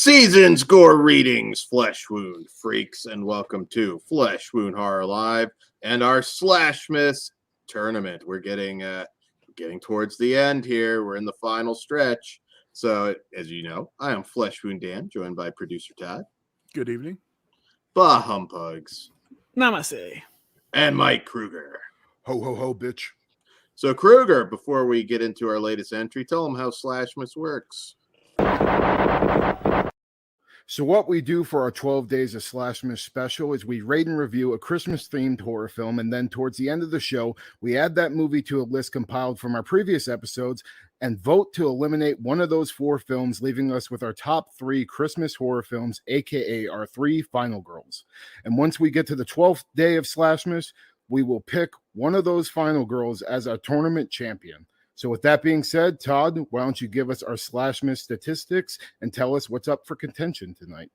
Season score readings, Flesh Wound freaks, and welcome to Flesh Wound Horror Live and our Slashmas Tournament. We're getting towards the end here. We're in the final stretch. So, as you know, I am Flesh Wound Dan, joined by producer Todd. Good evening. Bah Humpugs. Namaste. And Mike Kruger. Ho, ho, ho, bitch. So, Kruger, before we get into our latest entry, tell them how Slashmas works. So what we do for our 12 Days of Slashmas special is we rate and review a Christmas-themed horror film, and then towards the end of the show, we add that movie to a list compiled from our previous episodes and vote to eliminate one of those four films, leaving us with our top three Christmas horror films, aka our three final girls. And once we get to the 12th day of Slashmas, we will pick one of those final girls as our tournament champion. So with that being said, Todd, why don't you give us our Slashmas statistics and tell us what's up for contention tonight?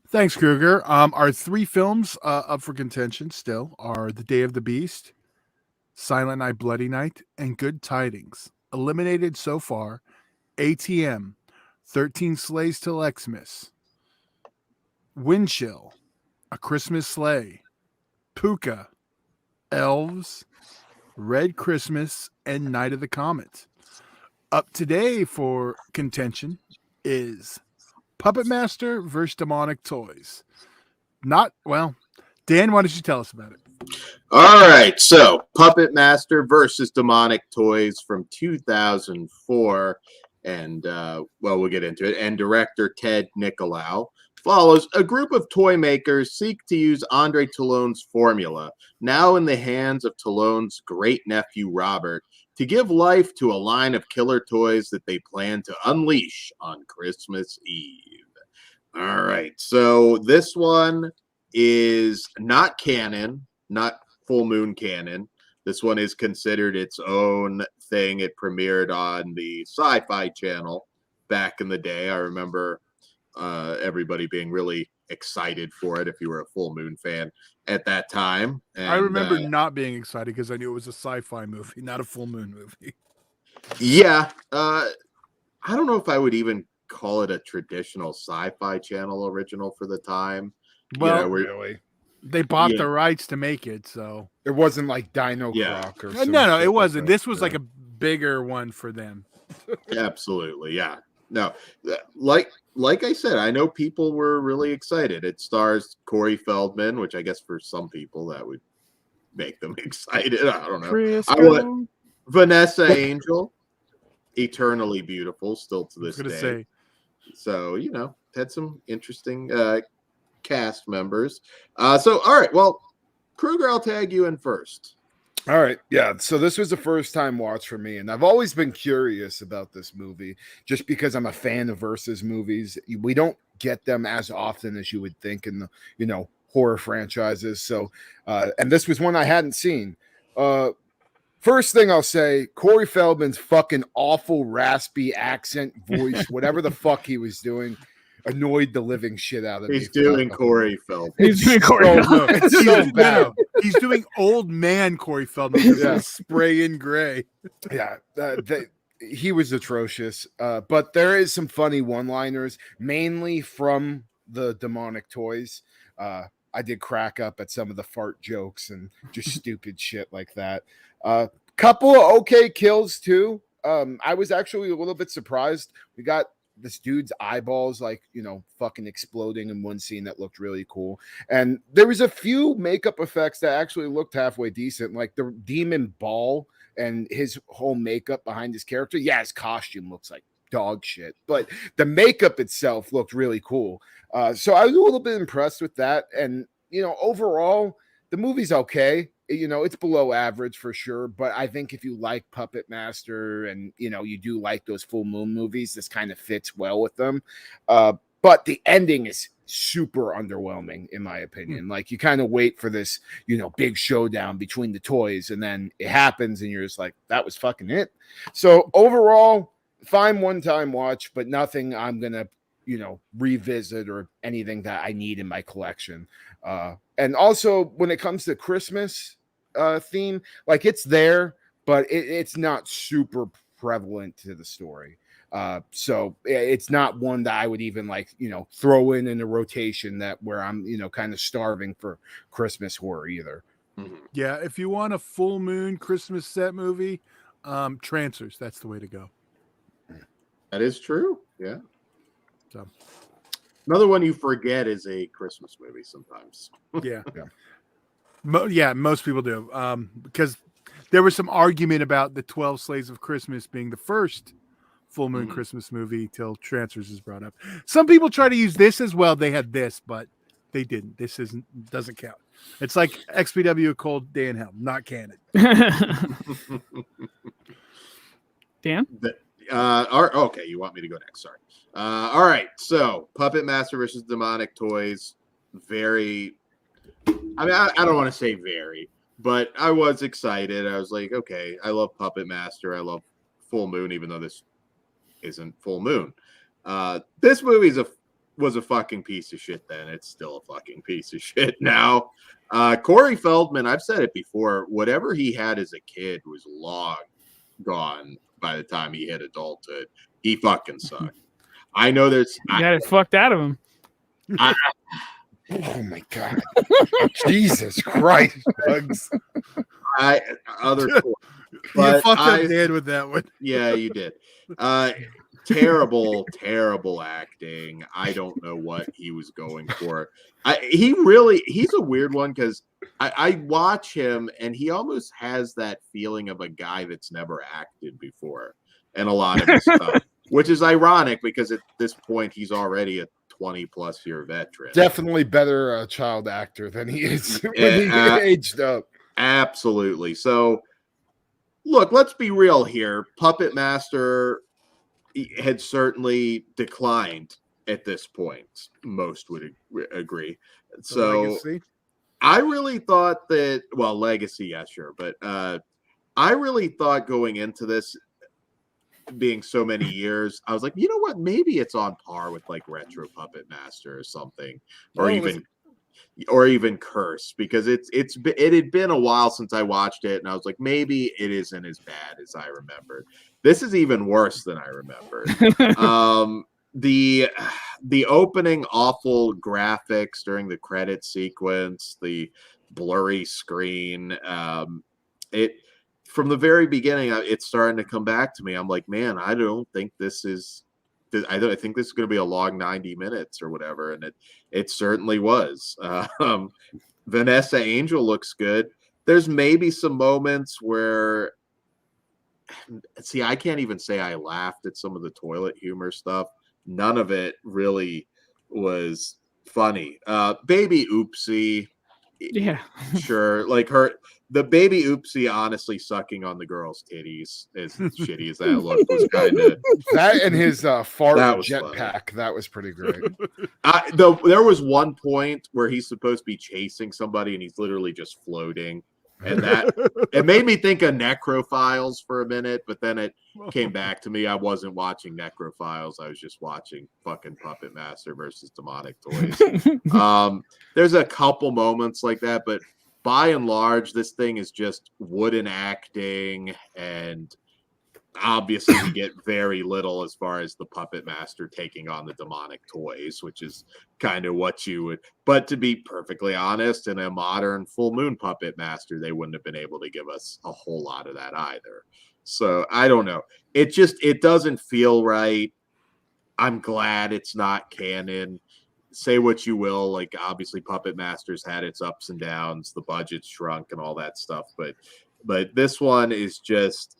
Thanks, Kruger. Our three films up for contention still are The Day of the Beast, Silent Night, Bloody Night, and Good Tidings. Eliminated so far, ATM, 13 Slays Till Xmas, Windchill, A Christmas Sleigh, Puka, Elves, Red Christmas, and Night of the Comet. Up today for contention is Puppet Master versus Demonic Toys. Dan, why don't you tell us about it? All right, so Puppet Master versus Demonic Toys from 2004, and we'll get into it. And director Ted Nicolau follows a group of toy makers seek to use Andre Talon's formula, now in the hands of Talon's great-nephew Robert, to give life to a line of killer toys that they plan to unleash on Christmas Eve. All right, so this one is not canon, not full moon canon. This one is considered its own thing. It premiered on the Sci-Fi Channel back in the day. I remember everybody being really excited for it if you were a full moon fan at that time. And, I remember not being excited because I knew it was a sci-fi movie, not a full moon movie. Yeah. I don't know if I would even call it a traditional Sci-Fi Channel original for the time. Well, Really? they bought the rights to make it, so It wasn't like Dino Croc or something. no, it wasn't. This was like a bigger one for them. Absolutely, yeah. No, like I said, I know people were really excited. It stars Corey Feldman, which I guess for some people that would make them excited. I don't know. Vanessa Angel, eternally beautiful, still to this day. So had some interesting cast members. So all right, well, Kruger, I'll tag you in first. All right. Yeah. So this was a first time watch for me. And I've always been curious about this movie just because I'm a fan of versus movies. We don't get them as often as you would think in the, horror franchises. So, and this was one I hadn't seen. First thing I'll say, Corey Feldman's fucking awful, raspy accent voice, whatever the fuck he was doing, annoyed the living shit out of me. He's doing Corey Feldman. He's doing Corey Feldman. It's so bad. He's doing old man Corey Feldman. Yeah. Spray in gray. Yeah, he was atrocious. But there is some funny one-liners, mainly from the demonic toys. I did crack up at some of the fart jokes and just stupid shit like that. Couple of okay kills too. I was actually a little bit surprised. We got this dude's eyeballs fucking exploding in one scene that looked really cool. And there was a few makeup effects that actually looked halfway decent, like the demon ball and his whole makeup behind his character. Yeah, his costume looks like dog shit, but the makeup itself looked really cool. So I was a little bit impressed with that. And, overall, the movie's okay. It's below average for sure, but I think if you like Puppet Master and, you do like those full moon movies, this kind of fits well with them. But the ending is super underwhelming, in my opinion. Like, you kind of wait for this, big showdown between the toys, and then it happens, and you're just like, that was fucking it. So overall, fine one-time watch, but nothing I'm going to, revisit or anything that I need in my collection. And also, when it comes to Christmas theme, like, it's there, but it's not super prevalent to the story. So it's not one that I would even like, throw in a rotation that where I'm, kind of starving for Christmas horror either. Yeah, if you want a full moon Christmas set movie, Trancers, that's the way to go. That is true. Yeah. So another one you forget is a Christmas movie sometimes. yeah. Yeah. Most people do. Because there was some argument about the 12 Slaves of Christmas being the first full moon Christmas movie till Trancers is brought up. Some people try to use this as well. They had this, but they didn't. This doesn't count. It's like XPW Cold Day in Hell, not canon. Dan? Okay, you want me to go next? Sorry. All right. So, Puppet Master versus Demonic Toys. Very. I mean, I don't want to say very, but I was excited. I was like, okay, I love Puppet Master. I love Full Moon, even though this isn't Full Moon. This movie was a fucking piece of shit then. It's still a fucking piece of shit now. Corey Feldman, I've said it before, whatever he had as a kid was long gone by the time he hit adulthood. He fucking sucked. I know there's... You got it fucked out of him. Oh my God. Jesus Christ. Bugs. You fucked up Dan with that one. Yeah, you did. Terrible acting. I don't know what he was going for. He's a weird one because I watch him and he almost has that feeling of a guy that's never acted before and a lot of his stuff, which is ironic because at this point he's already a 20+ year veteran. Definitely better child actor than he is when he aged up. Absolutely. So look, let's be real here. Puppet Master had certainly declined at this point. Most would agree. So Legacy? I really thought that, well, Legacy, yeah, sure. But I really thought going into this being so many years, I was like, you know what? Maybe it's on par with like Retro Puppet Master or something, or even Curse, because it had been a while since I watched it, and I was like, maybe it isn't as bad as I remembered. This is even worse than I remembered. The opening awful graphics during the credit sequence, the blurry screen, it from the very beginning, it's starting to come back to me. I'm like, man, I don't think this is. I think this is going to be a long 90 minutes or whatever, and it certainly was. Vanessa Angel looks good. There's maybe some moments where, see, I can't even say I laughed at some of the toilet humor stuff. None of it really was funny. Baby Oopsie. Yeah. Sure. Like the baby Oopsie honestly sucking on the girl's titties, as shitty as that looked, was kind of that, and his fart that jetpack. That was pretty great. There was one point where he's supposed to be chasing somebody and he's literally just floating. And that it made me think of Necrophiles for a minute, but then it came back to me. I wasn't watching Necrophiles. I was just watching fucking Puppet Master versus Demonic Toys. There's a couple moments like that, but by and large, this thing is just wooden acting, and obviously we get very little as far as the Puppet Master taking on the Demonic Toys, which is kind of what you would. But to be perfectly honest, in a modern Full Moon Puppet Master, they wouldn't have been able to give us a whole lot of that either. So I don't know. It doesn't feel right. I'm glad it's not canon. Say what you will, like obviously Puppet Masters had its ups and downs, the budget shrunk and all that stuff, but this one is just,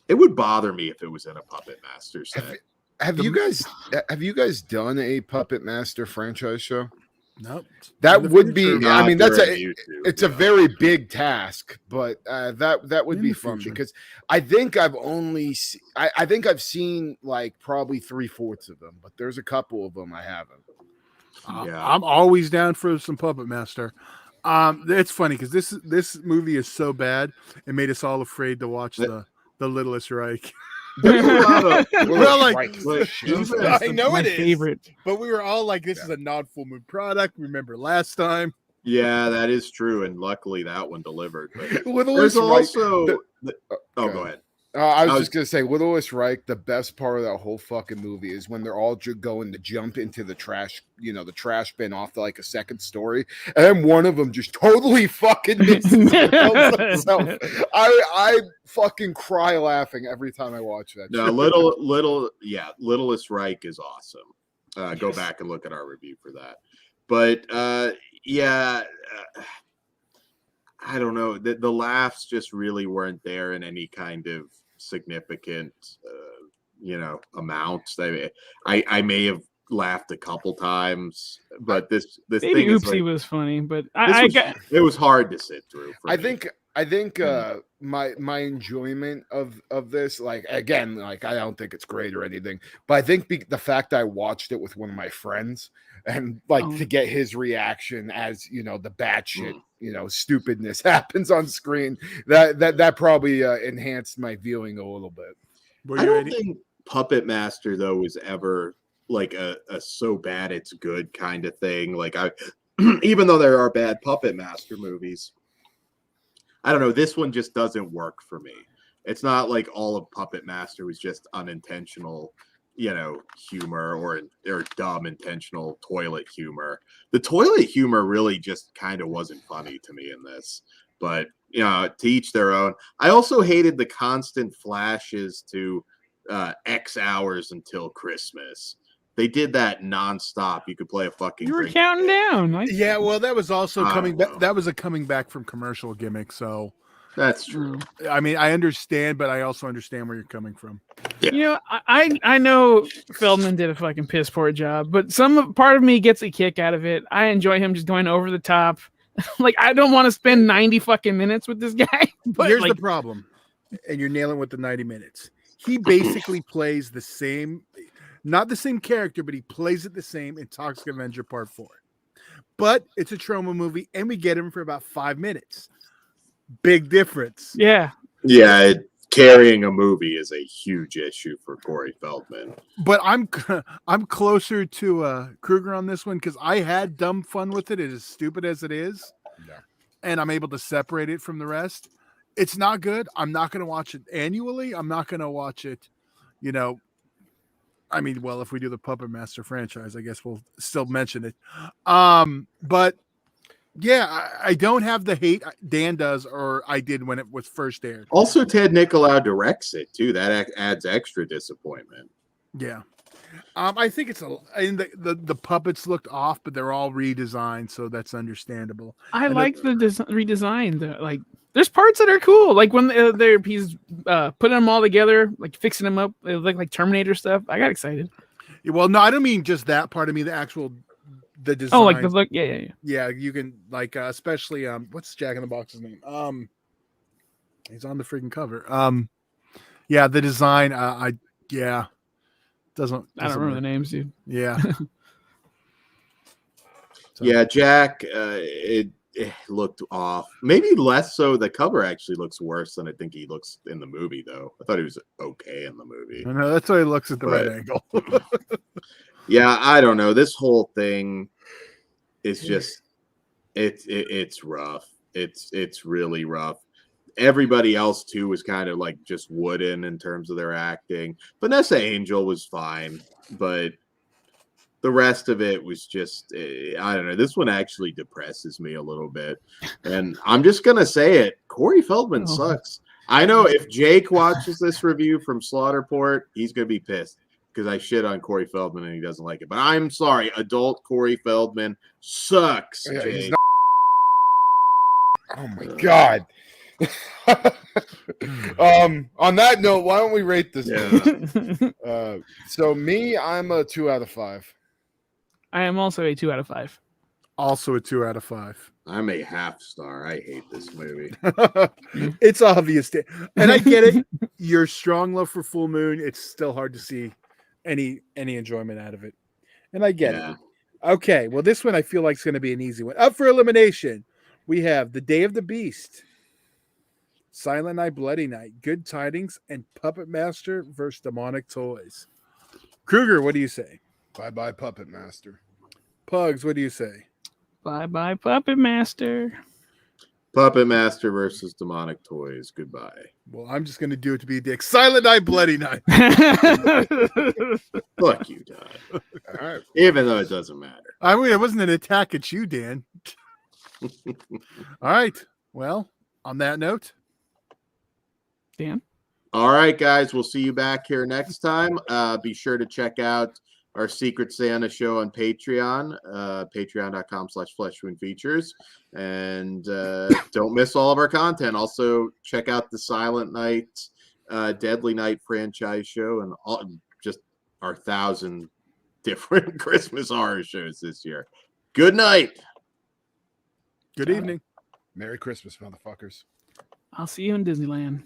it would bother me if it was in a Puppet Master set. Have you guys done a Puppet Master franchise show? Nope. That would be. I mean, it's a very big task, but that would be fun because I think I've seen like probably 3/4 of them, but there's a couple of them I haven't. Yeah. I'm always down for some Puppet Master. It's funny because this movie is so bad it made us all afraid to watch the Littlest Reich. There's a lot of, Well, like, I know it is. Favorite. But we were all like, this is a non-Full Moon product. Remember last time? yeah, that is true, and luckily that one delivered. But Littlest there's Reich- also go ahead. I was just gonna say, Littlest Reich. The best part of that whole fucking movie is when they're all going to jump into the trash, the trash bin off like a second story, and then one of them just totally fucking misses and kills himself. I fucking cry laughing every time I watch that. No, Littlest Reich is awesome. Go back and look at our review for that. But I don't know. The laughs just really weren't there in any kind of significant, amounts. I may have laughed a couple times, but this Maybe thing Oopsie was funny, but it was hard to sit through. I think my enjoyment of this, like, again, like, I don't think it's great or anything, but I think the fact I watched it with one of my friends and to get his reaction as the batshit stupidness happens on screen, that probably enhanced my viewing a little bit. I don't think Puppet Master though was ever like a so bad it's good kind of thing. Like even though there are bad Puppet Master movies, I don't know. This one just doesn't work for me. It's not like all of Puppet Master was just unintentional, humor or dumb intentional toilet humor. The toilet humor really just kind of wasn't funny to me in this. But to each their own. I also hated the constant flashes to X hours until Christmas. They did that nonstop. You could play a fucking. You were counting down. Yeah, well, that was also coming back. That was a coming back from commercial gimmick. So that's true. I mean, I understand, but I also understand where you're coming from. Yeah. I know Feldman did a fucking piss poor job, but part of me gets a kick out of it. I enjoy him just going over the top. Like, I don't want to spend 90 fucking minutes with this guy. But here's the problem, and you're nailing with the 90 minutes. He basically plays the same. Not the same character, but he plays it the same in Toxic Avenger Part 4. But it's a trauma movie, and we get him for about 5 minutes. Big difference. Yeah. Yeah, carrying a movie is a huge issue for Corey Feldman. But I'm closer to Kruger on this one because I had dumb fun with it. It is stupid as it is. Yeah. And I'm able to separate it from the rest. It's not good. I'm not going to watch it annually. I'm not going to watch it, I mean, well, if we do the Puppet Master franchise, I guess we'll still mention it. But yeah, I don't have the hate Dan does, or I did when it was first aired. Also, Ted Nicolau directs it too. That adds extra disappointment. Yeah. I think the puppets looked off, but they're all redesigned, so that's understandable. I like the redesign. Like, there's parts that are cool, like when he's putting them all together, like fixing them up. It looked like Terminator stuff. I got excited. Yeah, well, no, I don't mean just that part. I mean the design. Oh, like the look. Yeah. Yeah, you can especially what's Jack in the Box's name? He's on the freaking cover. Yeah, the design. Doesn't I don't remember the names, dude. Yeah. Yeah, Jack. It looked off. Maybe less so. The cover actually looks worse than I think he looks in the movie, though. I thought he was okay in the movie. I know that's why he looks at the right angle. Yeah, I don't know. This whole thing is just it's rough. It's really rough. Everybody else too was kind of like just wooden in terms of their acting. Vanessa Angel was fine, but the rest of it was just I don't know. This one actually depresses me a little bit, and I'm just gonna say it. Corey Feldman sucks. I know if Jake watches this review from Slaughterport, he's gonna be pissed because I shit on Corey Feldman and he doesn't like it. But I'm sorry, adult Corey Feldman sucks. Yeah, Jake. Oh my god. On that note, why don't we rate this? Yeah. So me, I'm a 2 out of 5. I am also a 2 out of 5. Also a 2 out of 5. I'm a half star. I hate this movie. It's obvious, and I get it. Your strong love for Full Moon. It's still hard to see any enjoyment out of it, and I get it. Okay, well, this one I feel like is going to be an easy one. Up for elimination, we have The Day of the Beast, Silent Night, Bloody Night, Good Tidings, and Puppet Master versus Demonic Toys. Kruger, what do you say? Bye-bye, Puppet Master. Pugs, what do you say? Bye-bye, Puppet Master. Puppet Master versus Demonic Toys. Goodbye. Well, I'm just going to do it to be a dick. Silent Night, Bloody Night. Fuck you, Todd. All right. Even though it doesn't matter. I mean, it wasn't an attack at you, Dan. All right. Well, on that note, Dan? All right, guys. We'll see you back here next time. Be sure to check out our Secret Santa show on Patreon, patreon.com/fleshwoundfeatures. And don't miss all of our content. Also, check out the Silent Night, Deadly Night franchise show and just our 1,000 different Christmas horror shows this year. Good night. good evening. Merry Christmas, motherfuckers. I'll see you in Disneyland.